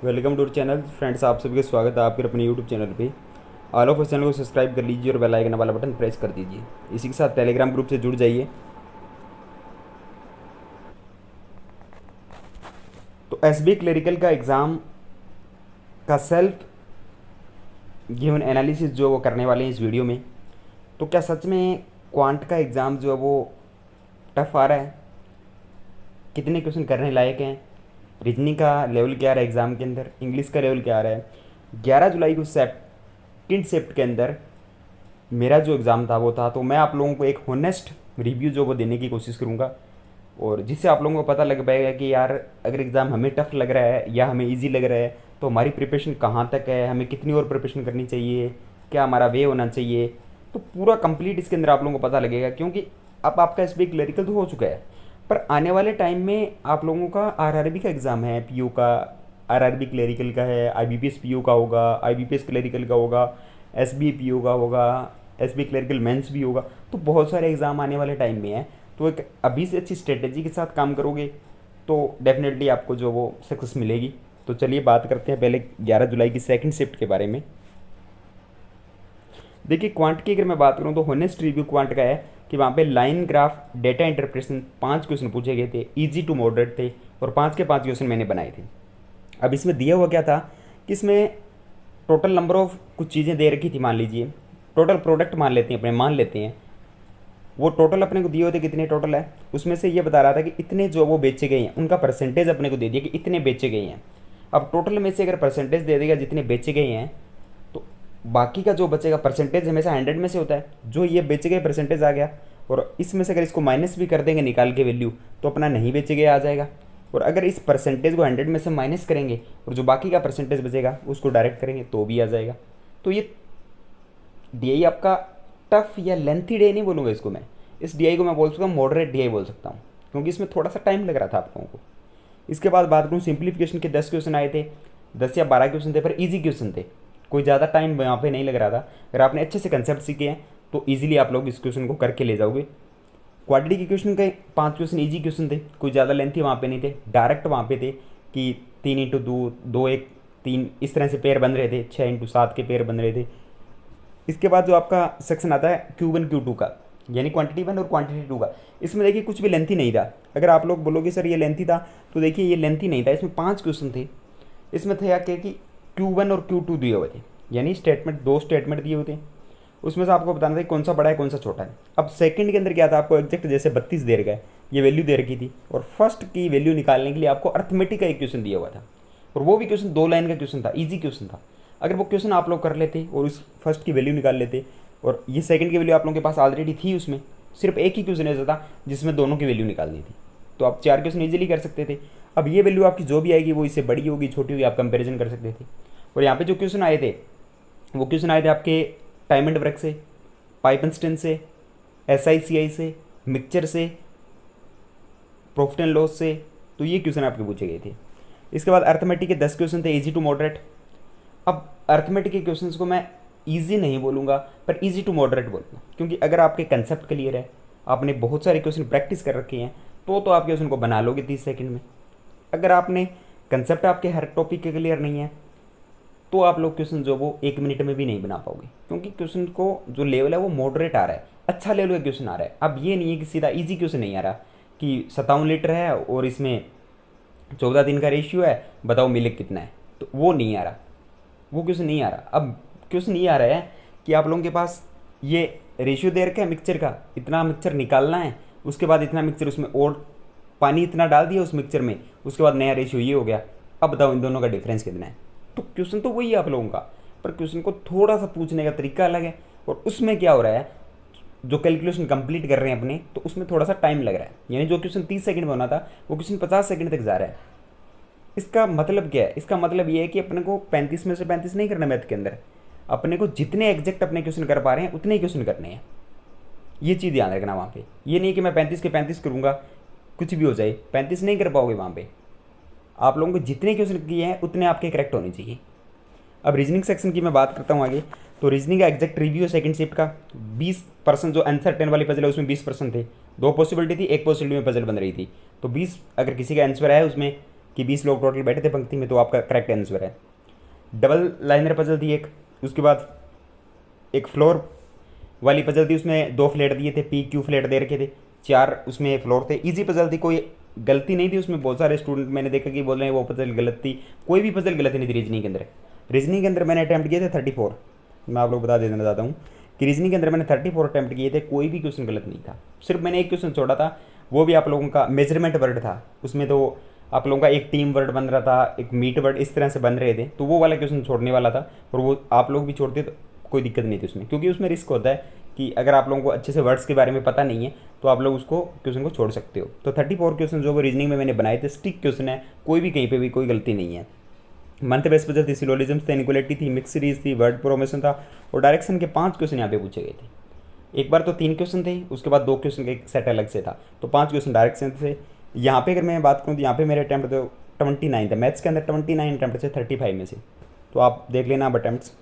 Welcome to channel friends, आप सभी का स्वागत है आपके अपने यूट्यूब चैनल पे। ऑल ऑफ चैनल को सब्सक्राइब कर लीजिए और बेल आइकन वाला बटन प्रेस कर दीजिए। इसी के साथ टेलीग्राम ग्रुप से जुड़ जाइए। तो एसबी क्लरिकल का एग्ज़ाम का सेल्फ गिवन एनालिसिस जो वो करने वाले हैं इस वीडियो में। तो क्या सच में क्वांट का एग्ज़ाम जो है वो टफ आ रहा है? कितने क्वेश्चन करने लायक हैं? रीजनिंग का लेवल क्या आ रहा है एग्ज़ाम के अंदर? इंग्लिश का लेवल क्या आ रहा है? 11 जुलाई को सेकेंड शिफ्ट के अंदर मेरा जो एग्ज़ाम था वो था, तो मैं आप लोगों को एक होनेस्ट रिव्यू जो वो देने की कोशिश करूँगा, और जिससे आप लोगों को पता लग पाएगा कि यार अगर एग्ज़ाम हमें टफ़ लग रहा है या हमें इजी लग रहा है तो हमारी प्रिपरेशन कहाँ तक है, हमें कितनी और प्रिपरेशन करनी चाहिए, क्या हमारा वे होना चाहिए। तो पूरा कंप्लीट इसके अंदर आप लोगों को पता लगेगा, क्योंकि अब आपका एसबी क्लरिकल तो हो चुका है, पर आने वाले टाइम में आप लोगों का आरआरबी का एग्ज़ाम है, पीयू का। आरआरबी क्लरिकल का है, आईबीपीएस पीयू का होगा, आईबीपीएस क्लरिकल का होगा, एसबी पीयू का होगा, एसबी क्लरिकल मेंस भी होगा। तो बहुत सारे एग्ज़ाम आने वाले टाइम में हैं। तो एक अभी से अच्छी स्ट्रेटेजी के साथ काम करोगे तो डेफिनेटली आपको जो वो सक्सेस मिलेगी। तो चलिए बात करते हैं पहले 11 जुलाई की सेकंड शिफ्ट के बारे में। देखिए, क्वांट की अगर मैं बात करूं तो होनेस्ट रिव्यू क्वांट का है कि वहाँ पे line graph data interpretation 5 question पूछे गए थे, इजी टू मॉडरेट थे, और 5 के 5 क्वेश्चन मैंने बनाए थे। अब इसमें दिया हुआ क्या था कि इसमें टोटल नंबर ऑफ कुछ चीज़ें दे रखी थी। मान लीजिए टोटल प्रोडक्ट मान लेते हैं, अपने मान लेते हैं वो टोटल अपने को दिए होते कितने टोटल है, उसमें से ये बता रहा था कि इतने जो वो बेचे गए हैं उनका परसेंटेज अपने को दे दिया कि इतने बेचे गए हैं। अब टोटल में से अगर परसेंटेज दे देगा जितने बेचे गए हैं, तो बाकी का जो बचेगा परसेंटेज हमेशा 100 में से होता है। जो ये बेचे गए परसेंटेज आ गया, और इसमें से अगर इसको माइनस भी कर देंगे निकाल के वैल्यू, तो अपना नहीं बेचे गए आ जाएगा। और अगर इस परसेंटेज को 100 में से माइनस करेंगे और जो बाकी का परसेंटेज बचेगा उसको डायरेक्ट करेंगे तो भी आ जाएगा। तो ये डीआई आपका टफ या लेंथी डीआई नहीं बोलूँगा इसको मैं, इस डीआई को मैं बोल सकता हूँ मॉडरेट डीआई बोल सकता हूँ, क्योंकि इसमें थोड़ा सा टाइम लग रहा था आप लोगों को। इसके बाद बात करूँ सिंप्लीफिकेशन के 10 क्वेश्चन आए थे, 10 या 12 क्वेश्चन थे, पर ईजी क्वेश्चन थे, कोई ज़्यादा टाइम यहाँ पे नहीं लग रहा था। अगर आपने अच्छे से कंसेप्ट सीखे हैं तो ईजिली आप लोग इस क्वेश्चन को करके ले जाओगे। क्वाड्रेटिक इक्वेशन के 5 क्वेश्चन ईजी क्वेश्चन थे, कोई ज़्यादा लेंथी वहाँ पे नहीं थे, डायरेक्ट वहाँ पे थे कि 3x2 2 1 3 इस तरह से पेयर बन रहे थे, 6x7 के पेयर बन रहे थे। इसके बाद जो आपका सेक्शन आता है Q1 Q2 का, यानी क्वांटिटी 1 और क्वांटिटी 2 का, इसमें देखिए कुछ भी लेंथी नहीं था। अगर आप लोग बोलोगे सर ये लेंथी था, तो देखिए ये लेंथी नहीं था। इसमें 5 क्वेश्चन थे। इसमें थे क्या कि Q1 और Q2 दिए हुए थे, यानी स्टेटमेंट, 2 स्टेटमेंट दिए हुए थे। उसमें से आपको बताना था कौन सा बड़ा है कौन सा छोटा है। अब सेकंड के अंदर क्या था, आपको एग्जैक्ट जैसे 32 दे रखा है, ये वैल्यू दे रखी थी, और फर्स्ट की वैल्यू निकालने के लिए आपको अर्थमेटिक का एक क्वेश्चन दिया हुआ था, और वो भी क्वेश्चन 2 लाइन का क्वेश्चन था, ईजी क्वेश्चन था। अगर वो क्वेश्चन आप लोग कर लेते और उस फर्स्ट की वैल्यू निकाल लेते, और ये सेकंड की वैल्यू आप लोगों के पास ऑलरेडी थी, उसमें सिर्फ एक ही क्वेश्चन ऐसा था जिसमें दोनों की वैल्यू निकालनी थी, तो आप 4 क्वेश्चन ईजिली कर सकते थे। अब ये वैल्यू आपकी जो भी आएगी वो इससे बड़ी होगी छोटी होगी, आप कंपेरिजन कर सकते थे। और यहाँ पे जो क्वेश्चन आए थे वो क्वेश्चन आए थे आपके टाइम एंड वर्क से, पाइपनस्टन से, SICI से, मिक्सचर से, प्रॉफिट एंड लॉस से। तो ये क्वेश्चन आपके पूछे गए थे। इसके बाद अर्थमेटिक के 10 क्वेश्चन थे, इजी टू मॉडरेट। अब अर्थमेटिक के क्वेश्चंस को मैं इजी नहीं बोलूँगा, पर इजी टू मॉडरेट बोलूँगा, क्योंकि अगर आपके कंसेप्ट क्लियर है, आपने बहुत सारे क्वेश्चन प्रैक्टिस कर रखे हैं, तो आप क्वेश्चन को बना लोगे 30 सेकंड में। अगर आपने कंसेप्ट आपके हर टॉपिक के क्लियर नहीं है, तो आप लोग क्वेश्चन जो वो 1 मिनट में भी नहीं बना पाओगे, क्योंकि क्वेश्चन को जो लेवल है वो मॉडरेट आ रहा है, अच्छा लेवल का क्वेश्चन आ रहा है। अब ये नहीं है कि सीधा ईजी क्वेश्चन नहीं आ रहा कि 57 लीटर है और इसमें 14 दिन का रेशियो है, बताओ मिल्क कितना है, तो वो नहीं आ रहा, वो क्वेश्चन नहीं आ रहा। अब क्वेश्चन ये आ रहा है कि आप लोगों के पास ये रेशियो दे रखा है मिक्सचर का, इतना मिक्सचर निकालना है, उसके बाद इतना मिक्सचर उसमें और पानी इतना डाल दिया उस मिक्सचर में, उसके बाद नया रेशियो ये हो गया, अब बताओ इन दोनों का डिफरेंस कितना है। तो क्वेश्चन तो वही है आप लोगों का, पर क्वेश्चन को थोड़ा सा पूछने का तरीका अलग है, और उसमें क्या हो रहा है, जो कैलकुलेशन कंप्लीट कर रहे हैं अपने, तो उसमें थोड़ा सा टाइम लग रहा है। यानी जो क्वेश्चन 30 सेकंड में होना था वो क्वेश्चन 50 सेकंड तक जा रहा है। इसका मतलब क्या है? इसका मतलब ये है कि अपने को 35 में से 35 नहीं करना मैथ के अंदर, अपने को जितने एग्जैक्ट अपने क्वेश्चन कर पा रहे हैं उतने ही क्वेश्चन करने हैं। ये चीज़ ध्यान रखना वहाँ पे। ये नहीं कि मैं 35 के 35 करूँगा कुछ भी हो जाए, 35 नहीं कर पाओगे वहाँ पे। आप लोगों को जितने क्वेश्चन किए हैं उतने आपके करेक्ट होने चाहिए। अब रीजनिंग सेक्शन की मैं बात करता हूँ आगे। तो रीजनिंग का एग्जैक्ट रिव्यू है सेकंड शिफ्ट का। 20% जो अनसर्टेन वाली पजल है उसमें 20% थे, 2 पॉसिबिलिटी थी, एक पॉसिबिलिटी में पजल बन रही थी। तो 20 अगर किसी का आंसर है उसमें कि 20 लोग टोटल बैठे थे पंक्ति में, तो आपका करेक्ट आंसर है। डबल लाइनर पजल थी एक, उसके बाद एक फ्लोर वाली पजल थी, उसमें 2 फ्लैट दिए थे, पी क्यू फ्लैट दे रखे थे, 4 उसमें फ्लोर थे। इजी पजल थी, कोई गलती नहीं थी उसमें। बहुत सारे स्टूडेंट मैंने देखा कि बोल रहे हैं वो पजल गलत थी, कोई भी पजल गलत नहीं थी रीजनिंग के अंदर। रीजनिंग के अंदर मैंने अटैम्प्ट किए थे 34, मैं आप लोग बता देना चाहता हूँ कि रीजनिंग के अंदर मैंने 34 अटैम्प्ट किए थे, कोई भी क्वेश्चन गलत नहीं था। सिर्फ मैंने एक क्वेश्चन छोड़ा था, वो भी आप लोगों का मेजरमेंट वर्ड था, उसमें तो आप लोगों का एक टीम वर्ड बन रहा था, एक मीट वर्ड, इस तरह से बन रहे थे, तो वो वाला क्वेश्चन छोड़ने वाला था। और वो आप लोग भी छोड़ते तो कोई दिक्कत नहीं थी उसमें, क्योंकि उसमें रिस्क होता है कि अगर आप लोगों को अच्छे से वर्ड्स के बारे में पता नहीं है तो आप लोग उसको क्वेश्चन को छोड़ सकते हो। तो 34 क्वेश्चन जो वो रीजनिंग में मैंने बनाए थे स्टिक क्वेश्चन है, कोई भी कहीं पे भी कोई गलती नहीं है। मंथ बेस पजल थी, सिलोजिज्म थे, इनक्वलिटी थी, मिक्स सीरीज थी, वर्ड फॉर्मेशन था, और डायरेक्शन के 5 क्वेश्चन यहाँ पे पूछे गए थे। एक बार तो 3 क्वेश्चन थे, उसके बाद 2 क्वेश्चन का एक सेट अलग से था, तो 5 क्वेश्चन डायरेक्शन थे। यहाँ पे अगर मैं बात करूँ तो यहाँ पे मेरे अटैम्प्ट तो 29 था, मैथ्स के अंदर 29 अटैम्प्ट थे 35 में से, तो आप देख लेना अब अटैम्प्ट्स।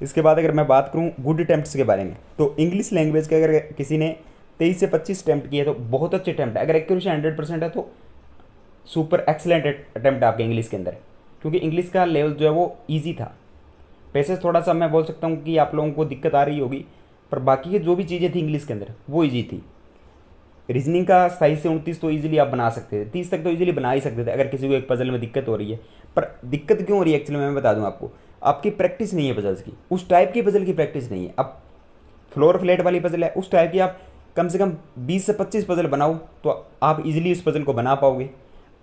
इसके बाद अगर मैं बात करूँ गुड अटैम्प्ट्स के बारे में, तो इंग्लिश लैंग्वेज के अगर किसी ने 23 से 25 अटैम्प्ट किए तो बहुत अच्छे अटैम्प्ट है। अगर एक्यूरेसी 100% है तो सुपर एक्सलेंट अटैम्प्ट आपके इंग्लिश के अंदर, क्योंकि इंग्लिश का लेवल जो है वो ईजी था। पैसेज थोड़ा सा मैं बोल सकता हूँ कि आप लोगों को दिक्कत आ रही होगी, पर बाकी की जो भी चीज़ें थी इंग्लिश के अंदर वो ईजी थी। रीजनिंग का 27 से 29 तो ईजिली आप बना सकते थे, 30 तक तो ईजिली बना ही सकते थे अगर किसी को एक पजल में दिक्कत हो रही है। पर दिक्कत क्यों हो रही है एक्चुअली मैं बता दूं आपको, आपकी प्रैक्टिस नहीं है पजल्स की, उस टाइप की पजल की प्रैक्टिस नहीं है। अब फ्लोर फ्लैट वाली पजल है, उस टाइप की आप कम से कम 20 से 25 पजल बनाओ तो आप इजीली उस पजल को बना पाओगे।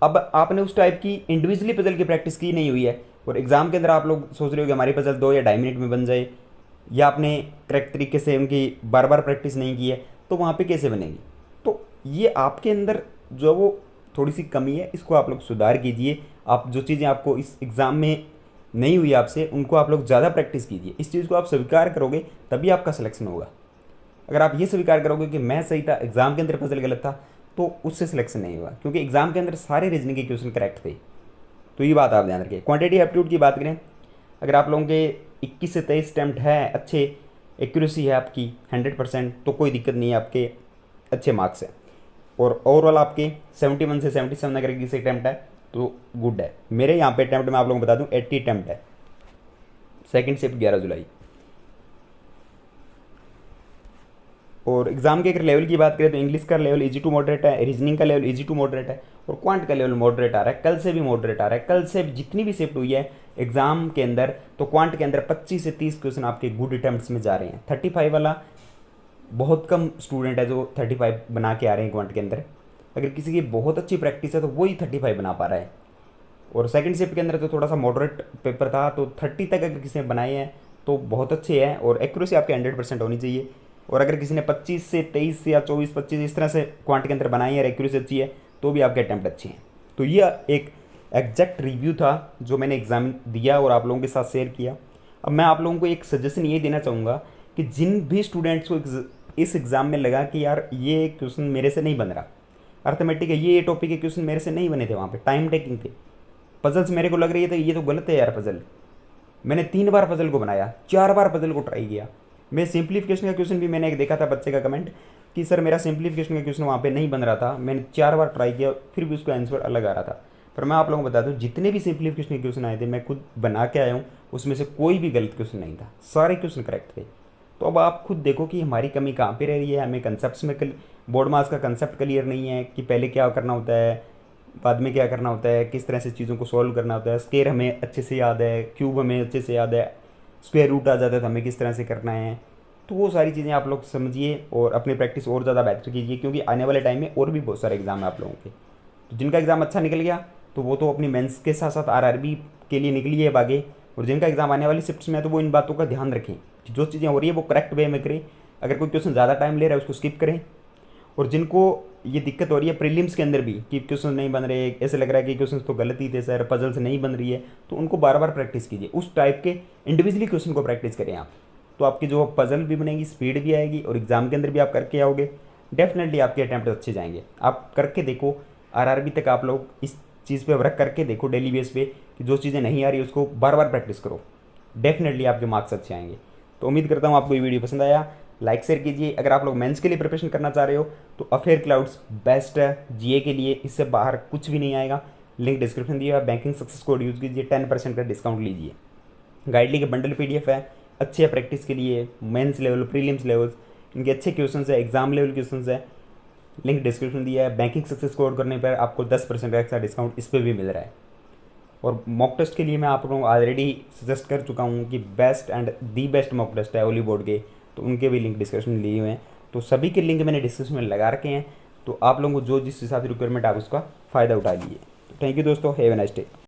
अब आपने उस टाइप की इंडिविजुअली पजल की प्रैक्टिस की नहीं हुई है, और एग्जाम के अंदर आप लोग सोच रहे हो कि हमारी पजल 2 या 2.5 मिनट में बन जाए, या आपने करेक्ट तरीके से उनकी बार बार प्रैक्टिस नहीं की है, तो वहाँ पे कैसे बनेगी। तो ये आपके अंदर जो वो थोड़ी सी कमी है, इसको आप लोग सुधार कीजिए। आप जो चीज़ें आपको इस एग्ज़ाम में नहीं हुई आपसे, उनको आप लोग ज़्यादा प्रैक्टिस कीजिए। इस चीज़ को आप स्वीकार करोगे तभी आपका सिलेक्शन होगा। अगर आप ये स्वीकार करोगे कि मैं सही था, एग्ज़ाम के अंदर पजल गलत था, तो उससे सिलेक्शन नहीं होगा, क्योंकि एग्ज़ाम के अंदर सारे रीजनिंग के क्वेश्चन करेक्ट थे। तो ये बात आप ध्यान रखिए। क्वांटिटी एप्टीट्यूड की बात करें, अगर आप लोगों के 21 से 23 अटैम्प्ट है, अच्छे एक्यूरेसी है आपकी 100%, तो कोई दिक्कत नहीं है, आपके अच्छे मार्क्स हैं। और ओवरऑल आपके 71 से 77 अगर किसी अटैम्प्ट है तो गुड है। मेरे यहाँ पे अटैम्प्ट मैं आप लोगों को बता दूँ 80 अटैम्प्ट है, सेकंड शिफ्ट 11 जुलाई। और एग्जाम के अगर लेवल की बात करें तो इंग्लिश का लेवल इजी टू मॉडरेट है, रीजनिंग का लेवल इजी टू मॉडरेट है, और क्वांट का लेवल मॉडरेट आ रहा है। कल से भी मॉडरेट आ रहा है, कल से जितनी भी शिफ्ट हुई है एग्जाम के अंदर, तो क्वांट के अंदर 25 से 30 क्वेश्चन आपके गुड अटैम्प्ट्स में जा रहे हैं। 35 वाला बहुत कम स्टूडेंट है जो 35 बना के आ रहे हैं क्वांट के अंदर। अगर किसी की बहुत अच्छी प्रैक्टिस है तो वही 35 बना पा रहा है। और सेकंड शिफ्ट के अंदर तो थोड़ा सा मॉडरेट पेपर था, तो 30 तक अगर किसी ने बनाए हैं तो बहुत अच्छे हैं, और एक्यूरेसी आपके 100% होनी चाहिए। और अगर किसी ने 25 से 23 या 24-25 इस तरह से क्वांट के अंदर बनाई है और एक्यूरेसी अच्छी है, तो भी आपके अटैम्प्ट अच्छे हैं। तो ये एक एग्जैक्ट रिव्यू था जो मैंने एग्जाम दिया और आप लोगों के साथ शेयर किया। अब मैं आप लोगों को एक सजेशन ये देना चाहूँगा कि जिन भी स्टूडेंट्स को इस एग्ज़ाम में लगा कि यार ये क्वेश्चन मेरे से नहीं बन रहा, अर्थमेटिक है, ये टॉपिक के क्वेश्चन मेरे से नहीं बने थे, वहाँ पे टाइम टेकिंग थे, पजल्स मेरे को लग रही है तो ये तो गलत है यार पजल, मैंने 3 बार पजल को बनाया, 4 बार पजल को ट्राई किया। मैं सिंप्लीफिकेशन का क्वेश्चन भी मैंने एक देखा था बच्चे का कमेंट कि सर मेरा सिंप्लीफिकेशन का क्वेश्चन वहाँ पे नहीं बन रहा था, मैंने 4 बार ट्राई किया फिर भी उसका आंसर अलग आ रहा था। पर मैं आप लोगों को बता दूँ जितने भी सिंप्लीफिकेशन के क्वेश्चन आए थे मैं खुद बना के आया हूँ, उसमें से कोई भी गलत क्वेश्चन नहीं था, सारे क्वेश्चन करेक्ट थे। तो अब आप खुद देखो कि हमारी कमी कहाँ पे रह रही है। हमें कंसेप्ट में बोर्ड मार्क्स का कंसेप्ट क्लियर नहीं है कि पहले क्या करना होता है, बाद में क्या करना होता है, किस तरह से चीज़ों को सॉल्व करना होता है। स्केयर हमें अच्छे से याद है, क्यूब हमें अच्छे से याद है, स्क्वायर रूट आ जाता है तो हमें किस तरह से करना है। तो वो सारी चीज़ें आप लोग समझिए और अपनी प्रैक्टिस और ज़्यादा बेहतर कीजिए, क्योंकि आने वाले टाइम में और भी बहुत सारे एग्जाम है आप लोगों के। तो जिनका एग्ज़ाम अच्छा निकल गया तो वो तो अपनी मेंस के साथ साथ आरआरबी के लिए निकलिए अब आगे, और जिनका एग्ज़ाम आने वाली शिफ्ट्स में है तो वो इन बातों का ध्यान रखें कि जो चीज़ें हो रही है वो करेक्ट वे में करें। अगर कोई क्वेश्चन ज़्यादा टाइम ले रहा है उसको स्किप करें, और जिनको ये दिक्कत हो रही है प्रीलिम्स के अंदर भी कि क्वेश्चन नहीं बन रहे, ऐसे लग रहा है कि क्वेश्चन तो गलत ही थे सर, पजल्स नहीं बन रही है, तो उनको बार बार प्रैक्टिस कीजिए, उस टाइप के इंडिविजुअली क्वेश्चन को प्रैक्टिस करें आप। तो आपकी जो पजल भी बनेगी, स्पीड भी आएगी, और एग्जाम के अंदर भी आप करके आओगे, डेफिनेटली आपके अटैम्प्ट अच्छे जाएंगे। आप करके देखो, आरआरबी तक आप लोग इस चीज़ पे वर्क करके देखो डेली बेस पे कि जो चीज़ें नहीं आ रही उसको बार बार प्रैक्टिस करो, डेफिनेटली आपके मार्क्स अच्छे आएंगे। तो उम्मीद करता हूँ आपको ये वीडियो पसंद आया, लाइक शेयर कीजिए। अगर आप लोग मेंस के लिए प्रिपरेशन करना चाह रहे हो तो अफेयर क्लाउड्स बेस्ट है जीए के लिए, इससे बाहर कुछ भी नहीं आएगा। लिंक डिस्क्रिप्शन दिया है। बैंकिंग सक्सेस कोड यूज़ कीजिए, 10% का डिस्काउंट लीजिए। गाइडली के बंडल PDF है, अच्छे है प्रैक्टिस के लिए, मेंस लेवल, प्रीलिम्स लेवल्स, इनके अच्छे क्वेश्चंस है, एग्जाम लेवल क्वेश्चंस है। लिंक डिस्क्रिप्शन दिया है। बैंकिंग सक्सेस कोड करने पर आपको 10% का एक्स्ट्रा डिस्काउंट इस पर भी मिल रहा है। और मॉक टेस्ट के लिए मैं आप लोगों को ऑलरेडी सजेस्ट कर चुका हूँ कि best and the best mock test है ओली बोर्ड के, तो उनके भी लिंक डिस्क्रिप्शन में लिए हुए हैं। तो सभी के लिंक मैंने डिस्क्रिप्शन में लगा रखे हैं, तो आप लोगों को जो जिस हिसाब से रिक्वायरमेंट आप उसका फ़ायदा उठा लीजिए। तो थैंक यू दोस्तों, हैव अ नाइस डे।